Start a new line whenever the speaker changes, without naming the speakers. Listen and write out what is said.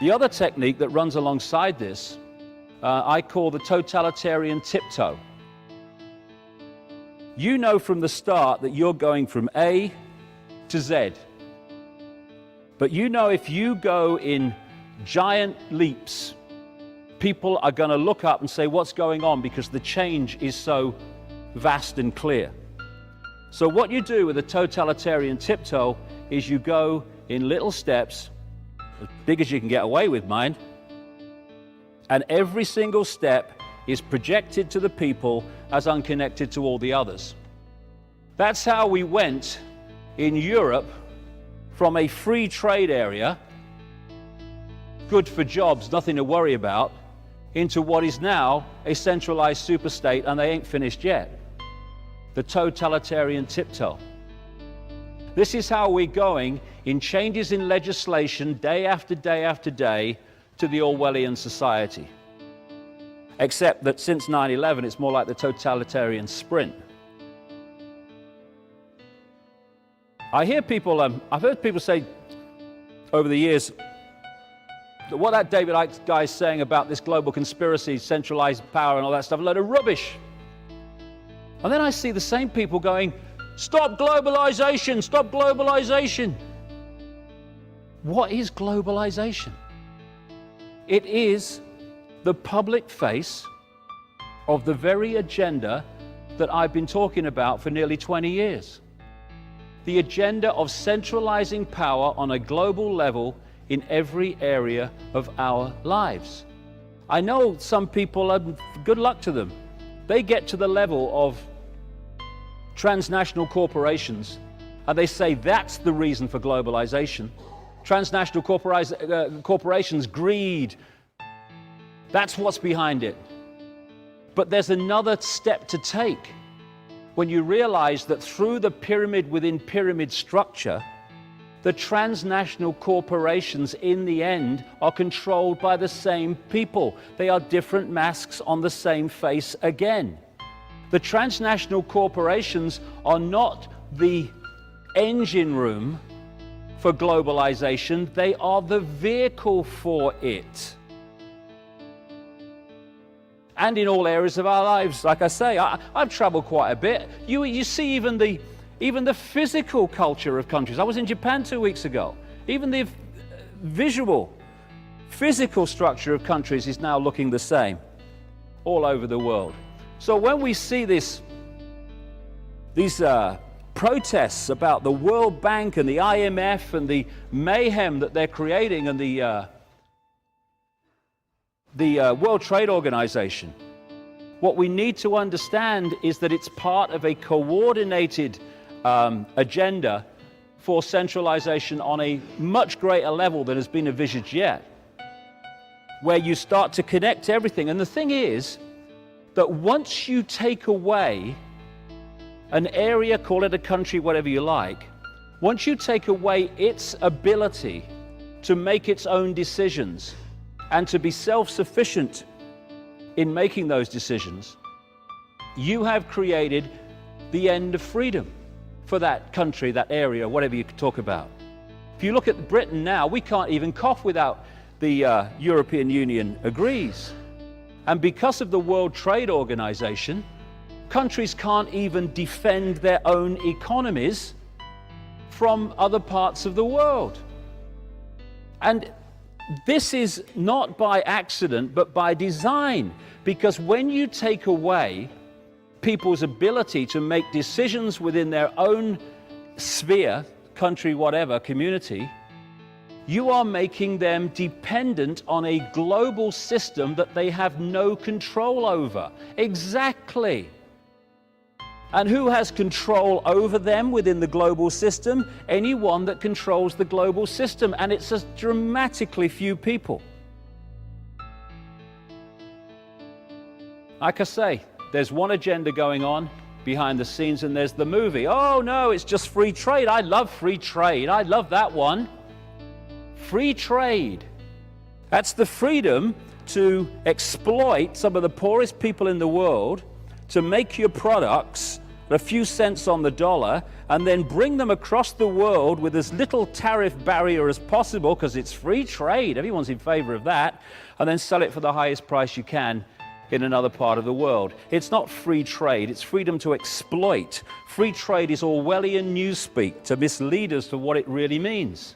The other technique that runs alongside this, I call the totalitarian tiptoe. You know from the start that you're going from A to Z. But you know if you go in giant leaps, people are going to look up and say, what's going on? Because the change is so vast and clear. So what you do with a totalitarian tiptoe is you go in little steps, as big as you can get away with, mind, and every single step is projected to the people as unconnected to all the others. That's how we went in Europe from a free trade area, good for jobs, nothing to worry about, into what is now a centralized superstate, and they ain't finished yet. The totalitarian tiptoe. This is how we're going in changes in legislation day after day after day to the Orwellian society. Except that since 9/11, it's more like the totalitarian sprint. I hear people, I've heard people say over the years that what that David Icke guy is saying about this global conspiracy, centralized power and all that stuff, a load of rubbish. And then I see the same people going, stop globalization, stop globalization. What is globalization? It is the public face of the very agenda that I've been talking about for nearly 20 years. The agenda of centralizing power on a global level in every area of our lives. I know some people, good luck to them. They get to the level of transnational corporations and they say that's the reason for globalization. Transnational corporations, greed, that's what's behind it. But there's another step to take when you realize that through the pyramid within pyramid structure, the transnational corporations in the end are controlled by the same people. They are different masks on the same face again. The transnational corporations are not the engine room for globalization, they are the vehicle for it. And in all areas of our lives, like I say, I've traveled quite a bit. You see even the physical culture of countries. I was in Japan 2 weeks ago. Even the visual, physical structure of countries is now looking the same all over the world. So when we see these protests about the World Bank and the IMF and the mayhem that they're creating and the World Trade Organization, what we need to understand is that it's part of a coordinated agenda for centralization on a much greater level than has been envisaged yet, where you start to connect everything. And the thing is that once you take away an area, call it a country, whatever you like, once you take away its ability to make its own decisions and to be self-sufficient in making those decisions, you have created the end of freedom for that country, that area, whatever you talk about. If you look at Britain now, we can't even cough without the European Union agrees. And because of the World Trade Organization, countries can't even defend their own economies from other parts of the world. And this is not by accident, but by design, because when you take away people's ability to make decisions within their own sphere, country, whatever, community, you are making them dependent on a global system that they have no control over. Exactly. And who has control over them within the global system? Anyone that controls the global system, and it's a dramatically few people. Like I say, there's one agenda going on behind the scenes, and there's the movie. Oh no, it's just free trade. I love free trade. I love that one. Free trade. That's the freedom to exploit some of the poorest people in the world to make your products a few cents on the dollar, and then bring them across the world with as little tariff barrier as possible, because it's free trade, everyone's in favor of that, and then sell it for the highest price you can in another part of the world. It's not free trade, it's freedom to exploit. Free trade is Orwellian newspeak to mislead us to what it really means.